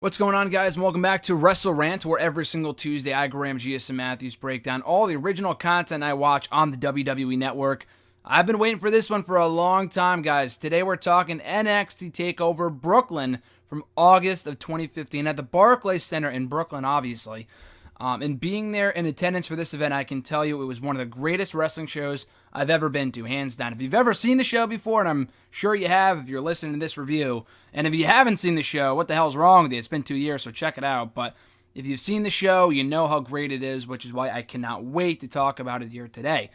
What's going on, guys, and welcome back to WrestleRant, where every single Tuesday I, Graham Gius and Matthews, break down all the original content I watch on the WWE Network. I've been waiting for this one for a long time, guys. Today we're talking NXT TakeOver Brooklyn from August of 2015 at the Barclays Center in Brooklyn, obviously. And being there in attendance for this event, I can tell you it was one of the greatest wrestling shows I've ever been to, hands down. If you've ever seen the show before, and I'm sure you have if you're listening to this review, and if you haven't seen the show, what the hell's wrong with you? It's been 2 years, so check it out. But if you've seen the show, you know how great it is, which is why I cannot wait to talk about it here today.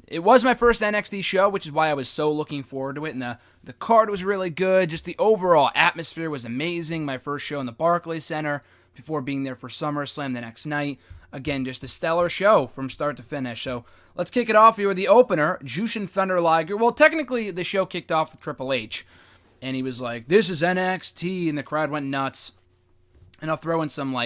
It was my first NXT show, which is why I was so looking forward to it, and the card was really good. Just the overall atmosphere was amazing. My first show in the Barclays Center before being there for SummerSlam the next night. Again, just a stellar show from start to finish. So let's kick it off here with the opener, Jushin Thunder Liger. Well, technically, the show kicked off with Triple H, and he was like, "This is NXT," and the crowd went nuts. And I'll throw in some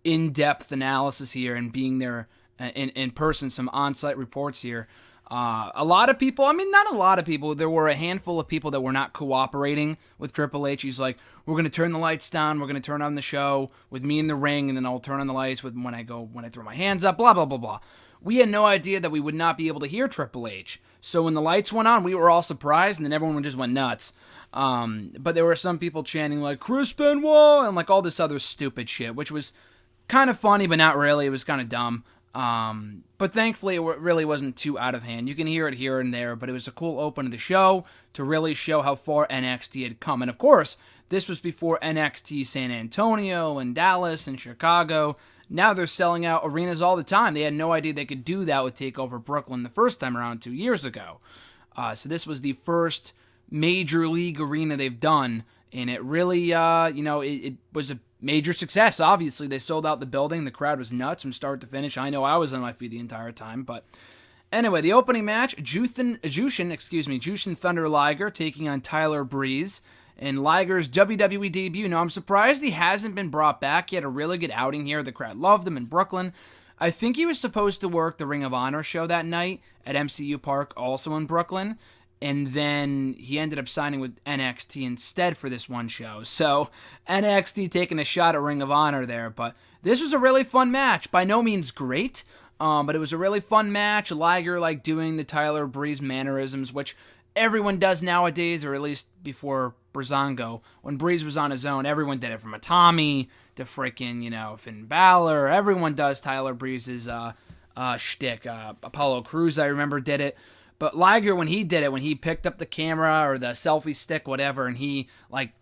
in-depth analysis here and being there in person, some on-site reports here. A lot of people, not a lot of people, there were a handful of people that were not cooperating with Triple H. He's like, "We're going to turn the lights down, we're going to turn on the show with me in the ring, and then I'll turn on the lights when I throw my hands up, blah, blah, blah, blah." We had no idea that we would not be able to hear Triple H. So when the lights went on, we were all surprised, and then everyone just went nuts. But there were some people chanting Chris Benoit and all this other stupid shit, which was kind of funny, but not really. It was kind of dumb. But thankfully, it really wasn't too out of hand. You can hear it here and there, but it was a cool open to the show to really show how far NXT had come. And of course, this was before NXT San Antonio and Dallas and Chicago. Now they're selling out arenas all the time. They had no idea they could do that with TakeOver Brooklyn the first time around 2 years ago. So this was the first major league arena they've done, and it really, it was a major success. Obviously, they sold out the building. The crowd was nuts from start to finish. I know I was on my feet the entire time, but anyway, the opening match, Jushin Thunder Liger taking on Tyler Breeze in Liger's WWE debut. Now, I'm surprised he hasn't been brought back. He had a really good outing here. The crowd loved him in Brooklyn. I think he was supposed to work the Ring of Honor show that night at MCU Park, also in Brooklyn. And then he ended up signing with NXT instead for this one show. So NXT taking a shot at Ring of Honor there. But this was a really fun match. By no means great, but it was a really fun match. Liger doing the Tyler Breeze mannerisms, which everyone does nowadays, or at least before Breezango. When Breeze was on his own, everyone did it, from Tommy to freaking, Finn Balor. Everyone does Tyler Breeze's shtick. Apollo Crews, I remember, did it. But Liger, when he did it, when he picked up the camera or the selfie stick, whatever, and he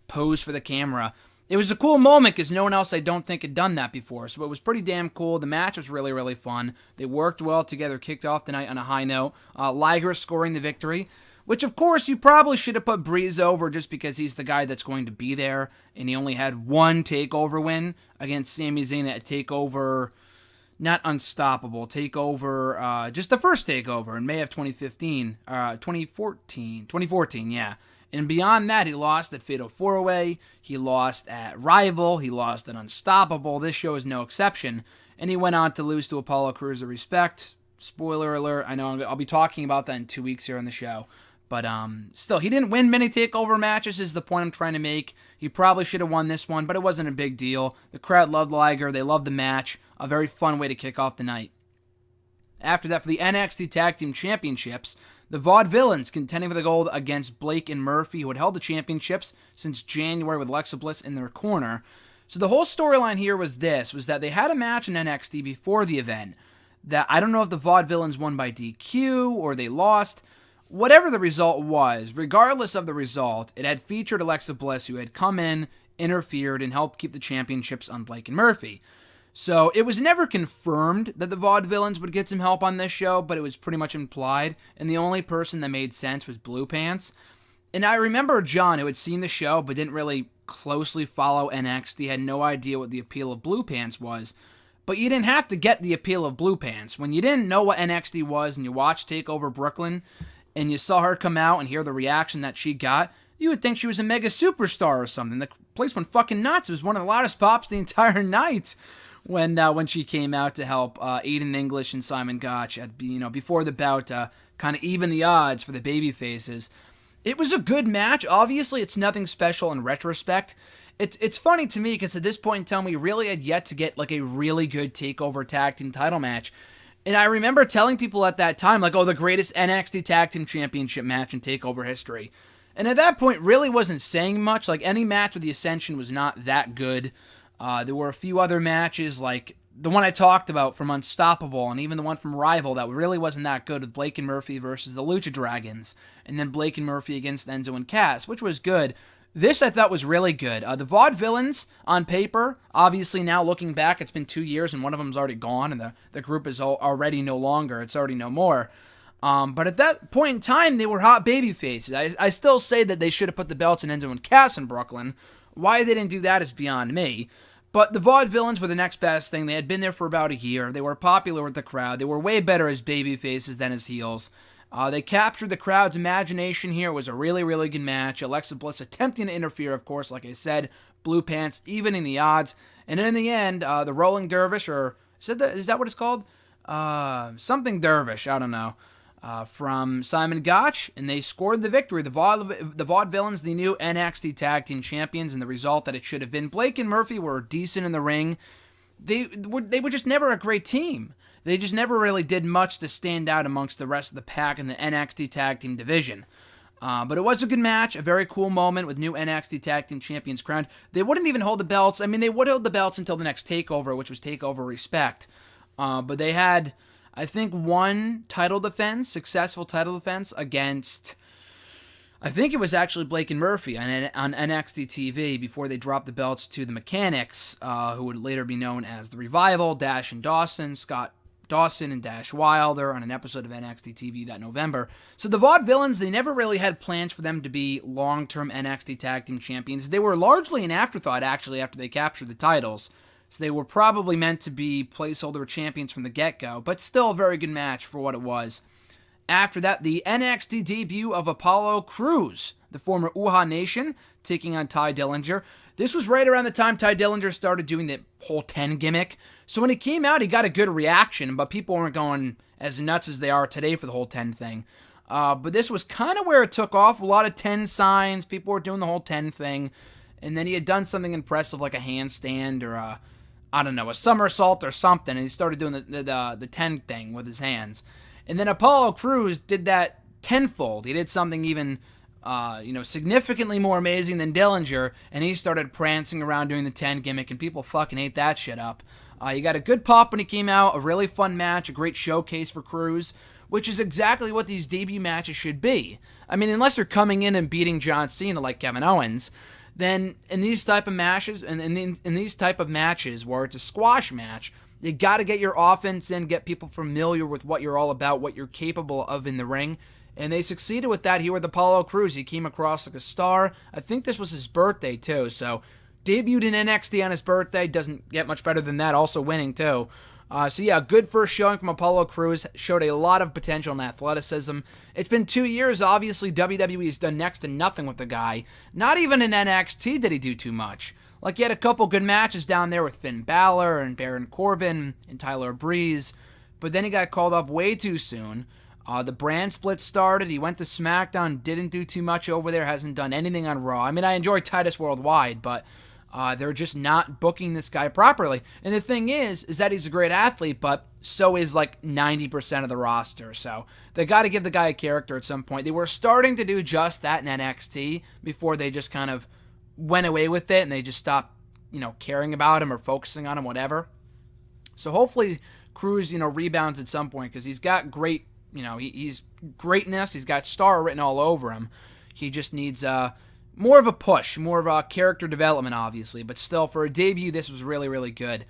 posed for the camera, it was a cool moment because no one else, I don't think, had done that before. So it was pretty damn cool. The match was really, really fun. They worked well together, kicked off the night on a high note. Liger scoring the victory, which of course you probably should have put Breeze over just because he's the guy that's going to be there, and he only had one TakeOver win against Sami Zayn at TakeOver. Not Unstoppable, TakeOver, just the first TakeOver in May of 2014, yeah. And beyond that, he lost at Fatal 4-Way, he lost at Rival, he lost at Unstoppable. This show is no exception. And he went on to lose to Apollo Crews of Respect. Spoiler alert, I know I'll be talking about that in 2 weeks here on the show. But still, he didn't win many TakeOver matches is the point I'm trying to make. He probably should have won this one, but it wasn't a big deal. The crowd loved Liger. They loved the match. A very fun way to kick off the night. After that, for the NXT Tag Team Championships, the Vaudevillians contending for the gold against Blake and Murphy, who had held the championships since January with Alexa Bliss in their corner. So the whole storyline here was that they had a match in NXT before the event that I don't know if the Vaudevillains won by DQ or they lost. Whatever the result was, regardless of the result, it had featured Alexa Bliss, who had come in, interfered, and helped keep the championships on Blake and Murphy. So it was never confirmed that the Vaudevillains would get some help on this show, but it was pretty much implied, and the only person that made sense was Blue Pants. And I remember John, who had seen the show but didn't really closely follow NXT, had no idea what the appeal of Blue Pants was. But you didn't have to get the appeal of Blue Pants. When you didn't know what NXT was and you watched TakeOver Brooklyn, and you saw her come out and hear the reaction that she got, you would think she was a mega superstar or something. The place went fucking nuts. It was one of the loudest pops the entire night when she came out to help Aiden English and Simon Gotch at before the bout, kind of even the odds for the baby faces. It was a good match. Obviously, it's nothing special in retrospect. It's funny to me because at this point in time, we really had yet to get like a really good TakeOver tag team title match. And I remember telling people at that time, like, oh, the greatest NXT Tag Team Championship match in TakeOver history. And at that point, really wasn't saying much. Like, any match with the Ascension was not that good. There were a few other matches, like the one I talked about from Unstoppable, and even the one from Rival that really wasn't that good with Blake and Murphy versus the Lucha Dragons, and then Blake and Murphy against Enzo and Cass, which was good. This I thought was really good. The Vaudevillains, on paper, obviously now looking back, it's been 2 years and one of them's already gone and the group is already no longer. It's already no more. But at that point in time, they were hot baby faces. I still say that they should have put the belts in Enzo and Cass in Brooklyn. Why they didn't do that is beyond me. But the Vaudevillains were the next best thing. They had been there for about a year. They were popular with the crowd. They were way better as baby faces than as heels. They captured the crowd's imagination here. It was a really, really good match. Alexa Bliss attempting to interfere, of course, like I said. Blue pants, evening the odds. And in the end, the Rolling Dervish, or is that what it's called? Something Dervish, I don't know. From Simon Gotch, and they scored the victory. The Vaudevillains, the new NXT Tag Team Champions, and the result that it should have been. Blake and Murphy were decent in the ring. They were just never a great team. They just never really did much to stand out amongst the rest of the pack in the NXT Tag Team division. But it was a good match, a very cool moment with new NXT Tag Team Champions crowned. They wouldn't even hold the belts. I mean, they would hold the belts until the next TakeOver, which was TakeOver Respect. But they had, I think, one successful title defense against, I think it was actually Blake and Murphy on NXT TV before they dropped the belts to the Mechanics, who would later be known as The Revival, Dash and Dawson, Scott Dawson and Dash Wilder on an episode of NXT TV that November. So the Vaudevillains, they never really had plans for them to be long-term NXT Tag Team Champions. They were largely an afterthought, actually, after they captured the titles. So they were probably meant to be placeholder champions from the get-go, but still a very good match for what it was. After that, the NXT debut of Apollo Crews, the former Uhaa Nation, taking on Ty Dillinger. This was right around the time Ty Dillinger started doing the whole 10 gimmick. So when he came out, he got a good reaction, but people weren't going as nuts as they are today for the whole 10 thing. But this was kind of where it took off. A lot of 10 signs. People were doing the whole 10 thing. And then he had done something impressive like a handstand or a somersault or something. And he started doing the 10 thing with his hands. And then Apollo Crews did that tenfold. He did something even significantly more amazing than Dillinger, and he started prancing around doing the 10 gimmick, and people fucking ate that shit up. You got a good pop when he came out, a really fun match, a great showcase for Crews, which is exactly what these debut matches should be. I mean, unless they're coming in and beating John Cena like Kevin Owens, then in these type of matches, in these type of matches where it's a squash match, you got to get your offense in, get people familiar with what you're all about, what you're capable of in the ring. And they succeeded with that here with Apollo Crews. He came across like a star. I think this was his birthday, too. So, debuted in NXT on his birthday. Doesn't get much better than that. Also winning, too. Good first showing from Apollo Crews. Showed a lot of potential and athleticism. It's been 2 years. Obviously, WWE's done next to nothing with the guy. Not even in NXT did he do too much. Like, he had a couple good matches down there with Finn Balor and Baron Corbin and Tyler Breeze. But then he got called up way too soon. The brand split started. He went to SmackDown, didn't do too much over there, hasn't done anything on Raw. I mean, I enjoy Titus Worldwide, but they're just not booking this guy properly. And the thing is that he's a great athlete, but so is like 90% of the roster. So they got to give the guy a character at some point. They were starting to do just that in NXT before they just kind of went away with it and they just stopped, caring about him or focusing on him, whatever. So hopefully Crews, rebounds at some point because he's got great. He's greatness. He's got star written all over him. He just needs more of a push, more of a character development, obviously. But still, for a debut, this was really, really good.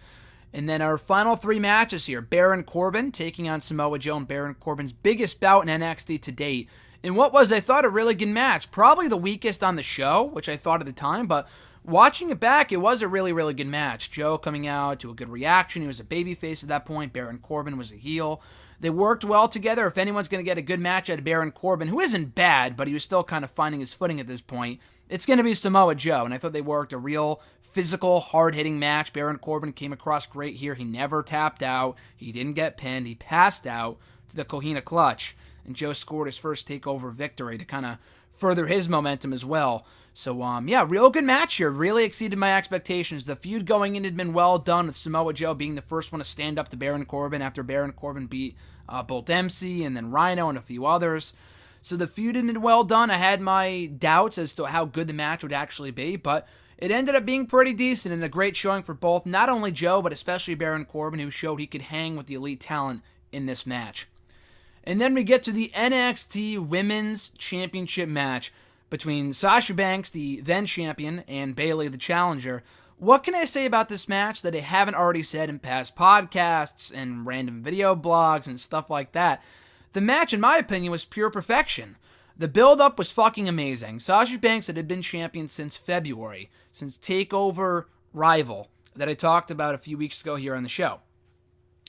And then our final 3 matches here. Baron Corbin taking on Samoa Joe in Baron Corbin's biggest bout in NXT to date. In what was, I thought, a really good match. Probably the weakest on the show, which I thought at the time. But watching it back, it was a really, really good match. Joe coming out to a good reaction. He was a babyface at that point. Baron Corbin was a heel. They worked well together. If anyone's going to get a good match out of Baron Corbin, who isn't bad, but he was still kind of finding his footing at this point, it's going to be Samoa Joe. And I thought they worked a real physical, hard-hitting match. Baron Corbin came across great here. He never tapped out. He didn't get pinned. He passed out to the Cohina Clutch. And Joe scored his first TakeOver victory to kind of further his momentum as well. So, yeah, real good match here. Really exceeded my expectations. The feud going in had been well done, with Samoa Joe being the first one to stand up to Baron Corbin after Baron Corbin beat Bull Dempsey and then Rhino and a few others. So the feud had been well done. I had my doubts as to how good the match would actually be, but it ended up being pretty decent and a great showing for both, not only Joe, but especially Baron Corbin, who showed he could hang with the elite talent in this match. And then we get to the NXT Women's Championship match between Sasha Banks, the then champion, and Bayley, the challenger. What can I say about this match that I haven't already said in past podcasts and random video blogs and stuff like that? The match, in my opinion, was pure perfection. The build-up was fucking amazing. Sasha Banks had been champion since February, since TakeOver Rival that I talked about a few weeks ago here on the show.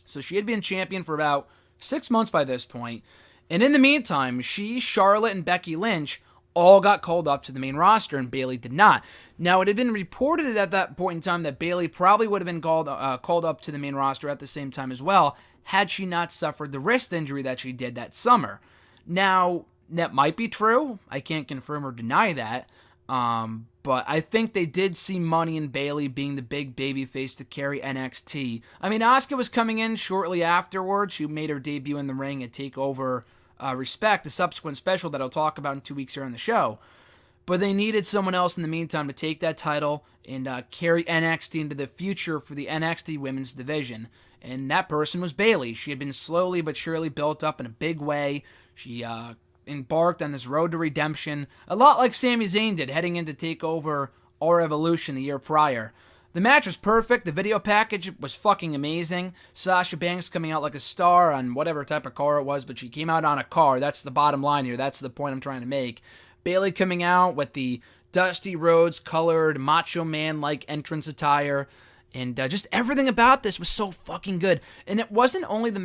So she had been champion for about 6 months by this point, and in the meantime, she, Charlotte, and Becky Lynch all got called up to the main roster, and Bayley did not. Now, it had been reported at that point in time that Bayley probably would have been called up to the main roster at the same time as well, had she not suffered the wrist injury that she did that summer. Now, that might be true. I can't confirm or deny that. But I think they did see money in Bayley being the big babyface to carry NXT. I mean, Asuka was coming in shortly afterwards. She made her debut in the ring at TakeOver Respect, a subsequent special that I'll talk about in 2 weeks here on the show. But they needed someone else in the meantime to take that title and carry NXT into the future for the NXT Women's Division. And that person was Bayley. She had been slowly but surely built up in a big way. She embarked on this road to redemption, a lot like Sami Zayn did heading into TakeOver or Evolution the year prior. The match was perfect. The video package was fucking amazing. Sasha Banks coming out like a star on whatever type of car it was, but she came out on a car. That's the bottom line here. That's the point I'm trying to make. Bayley coming out with the Dusty Rhodes colored Macho Man-like entrance attire, and just everything about this was so fucking good. And it wasn't only that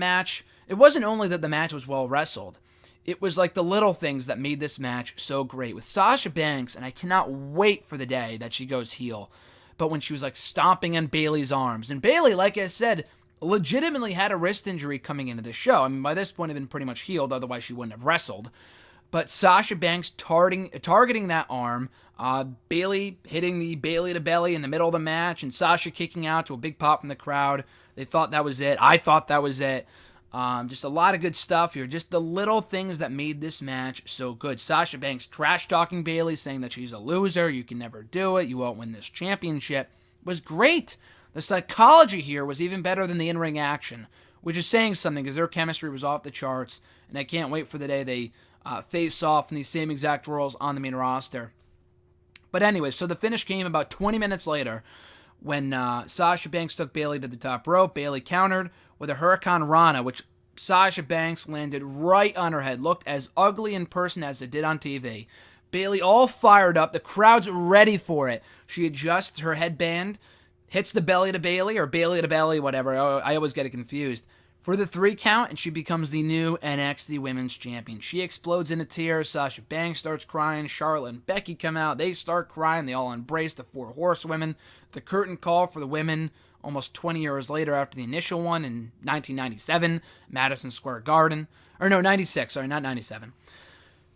the match was well wrestled. It was like the little things that made this match so great. With Sasha Banks, and I cannot wait for the day that she goes heel, but when she was like stomping on Bayley's arms. And Bayley, like I said, legitimately had a wrist injury coming into the show. I mean, by this point, had been pretty much healed, otherwise she wouldn't have wrestled. But Sasha Banks targeting that arm, Bayley hitting the Bayley to belly in the middle of the match, and Sasha kicking out to a big pop from the crowd. They thought that was it. I thought that was it. Just a lot of good stuff here. Just the little things that made this match so good. Sasha Banks trash-talking Bayley, saying that she's a loser, you can never do it, you won't win this championship, was great. The psychology here was even better than the in-ring action, which is saying something because their chemistry was off the charts, and I can't wait for the day they face off in these same exact roles on the main roster. But anyway, so the finish came about 20 minutes later when Sasha Banks took Bayley to the top rope. Bayley countered with a Hurricane Rana, which Sasha Banks landed right on her head. Looked as ugly in person as it did on TV. Bayley all fired up. The crowd's ready for it. She adjusts her headband, hits the belly to Bayley, or Bayley to belly, whatever. I always get it confused. For the 3 count, and she becomes the new NXT Women's Champion. She explodes into tears. Sasha Banks starts crying. Charlotte and Becky come out. They start crying. They all embrace the 4 horsewomen. The curtain call for the women almost 20 years later after the initial one in 1997, Madison Square Garden. Or no, 96, sorry, not 97.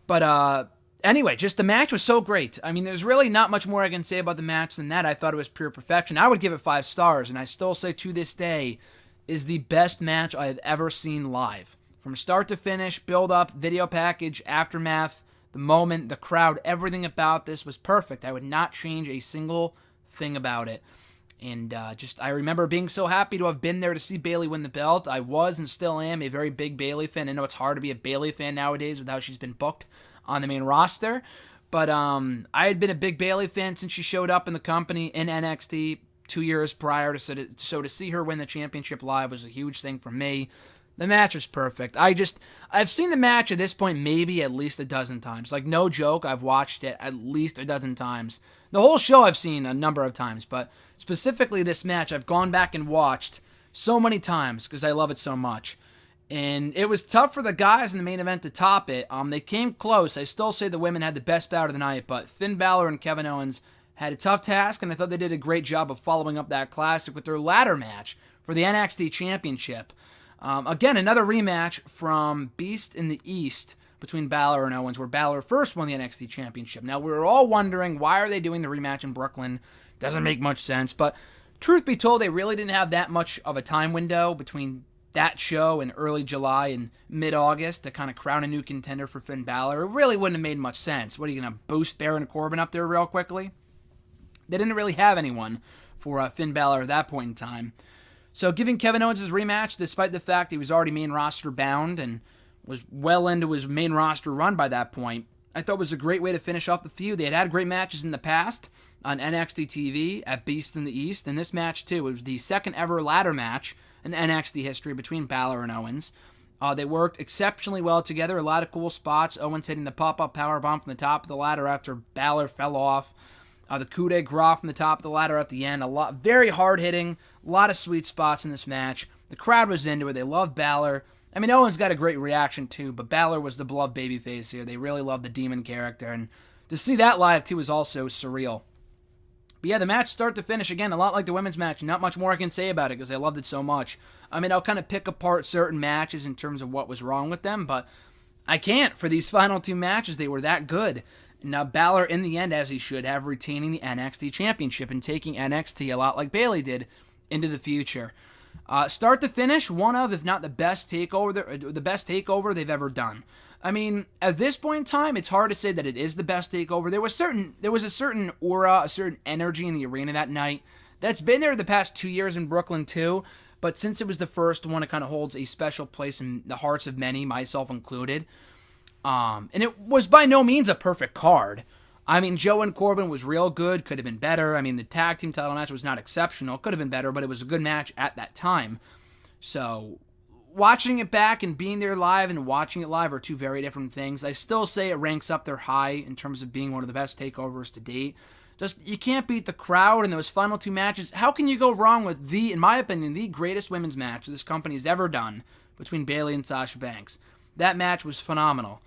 But anyway, just the match was so great. I mean, there's really not much more I can say about the match than that. I thought it was pure perfection. I would give it 5 stars, and I still say to this day, is the best match I have ever seen live. From start to finish, build up, video package, aftermath, the moment, the crowd, everything about this was perfect. I would not change a single thing about it. And I remember being so happy to have been there to see Bayley win the belt. I was and still am a very big Bayley fan. I know it's hard to be a Bayley fan nowadays with how she's been booked on the main roster. But I had been a big Bayley fan since she showed up in the company in NXT 2 years prior. So to see her win the championship live was a huge thing for me. The match was perfect. I've seen the match at this point maybe at least a dozen times. Like, no joke, I've watched it at least a dozen times. The whole show I've seen a number of times, but specifically this match I've gone back and watched so many times because I love it so much. And it was tough for the guys in the main event to top it. They came close. I still say the women had the best bout of the night, but Finn Balor and Kevin Owens had a tough task, and I thought they did a great job of following up that classic with their ladder match for the NXT Championship. Again, another rematch from Beast in the East between Balor and Owens, where Balor first won the NXT Championship. Now, we were all wondering, why are they doing the rematch in Brooklyn? Doesn't make much sense, but truth be told, they really didn't have that much of a time window between that show in early July and mid-August to kind of crown a new contender for Finn Balor. It really wouldn't have made much sense. What, are you going to boost Baron Corbin up there real quickly? They didn't really have anyone for Finn Balor at that point in time. So giving Kevin Owens his rematch, despite the fact he was already main roster bound and was well into his main roster run by that point, I thought was a great way to finish off the feud. They had had great matches in the past on NXT TV at Beast in the East, and this match too. It was the second ever ladder match in NXT history between Balor and Owens. They worked exceptionally well together. A lot of cool spots. Owens hitting the pop-up powerbomb from the top of the ladder after Balor fell off. The coup de grace from the top of the ladder at the end. Very hard-hitting. A lot of sweet spots in this match. The crowd was into it. They loved Balor. I mean, Owens got a great reaction too, but Balor was the beloved babyface here. They really loved the Demon character, and to see that live too was also surreal. But yeah, the match start to finish, again, a lot like the women's match. Not much more I can say about it because I loved it so much. I mean, I'll kind of pick apart certain matches in terms of what was wrong with them, but I can't. For these final two matches, they were that good. Now, Balor, in the end, as he should have, retaining the NXT Championship and taking NXT, a lot like Bayley did, into the future. Start to finish, one of, if not the best takeover they've ever done. I mean, at this point in time, it's hard to say that it is the best takeover. There was a certain aura, a certain energy in the arena that night that's been there the past 2 years in Brooklyn too. But since it was the first one, it kind of holds a special place in the hearts of many, myself included. And it was by no means a perfect card. I mean, Joe and Corbin was real good, could have been better. I mean, the tag team title match was not exceptional, could have been better, but it was a good match at that time. So, watching it back and being there live and watching it live are two very different things. I still say it ranks up there high in terms of being one of the best takeovers to date. Just, you can't beat the crowd in those final two matches. How can you go wrong with in my opinion, the greatest women's match this company has ever done between Bayley and Sasha Banks? That match was phenomenal.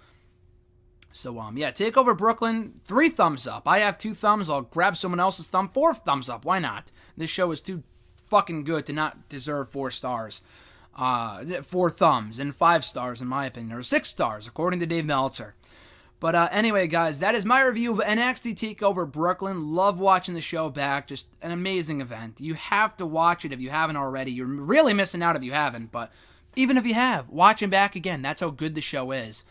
So, yeah, TakeOver Brooklyn, 3 thumbs up. I have 2 thumbs. I'll grab someone else's thumb. 4 thumbs up. Why not? This show is too fucking good to not deserve 4 stars. 4 thumbs and 5 stars, in my opinion. Or 6 stars, according to Dave Meltzer. But anyway, guys, that is my review of NXT TakeOver Brooklyn. Love watching the show back. Just an amazing event. You have to watch it if you haven't already. You're really missing out if you haven't. But even if you have, watch it back again. That's how good the show is.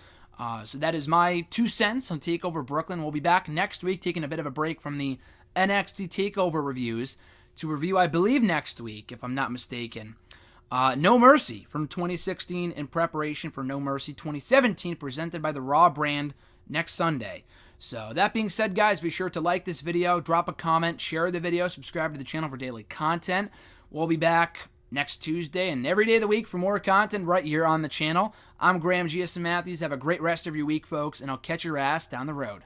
So that is my 2 cents on TakeOver Brooklyn. We'll be back next week, taking a bit of a break from the NXT TakeOver reviews to review, I believe, next week, if I'm not mistaken. No Mercy from 2016 in preparation for No Mercy 2017, presented by the Raw brand next Sunday. So that being said, guys, be sure to like this video, drop a comment, share the video, subscribe to the channel for daily content. We'll be back next Tuesday and every day of the week for more content right here on the channel. I'm Graham G.S. Matthews. Have a great rest of your week, folks, and I'll catch your ass down the road.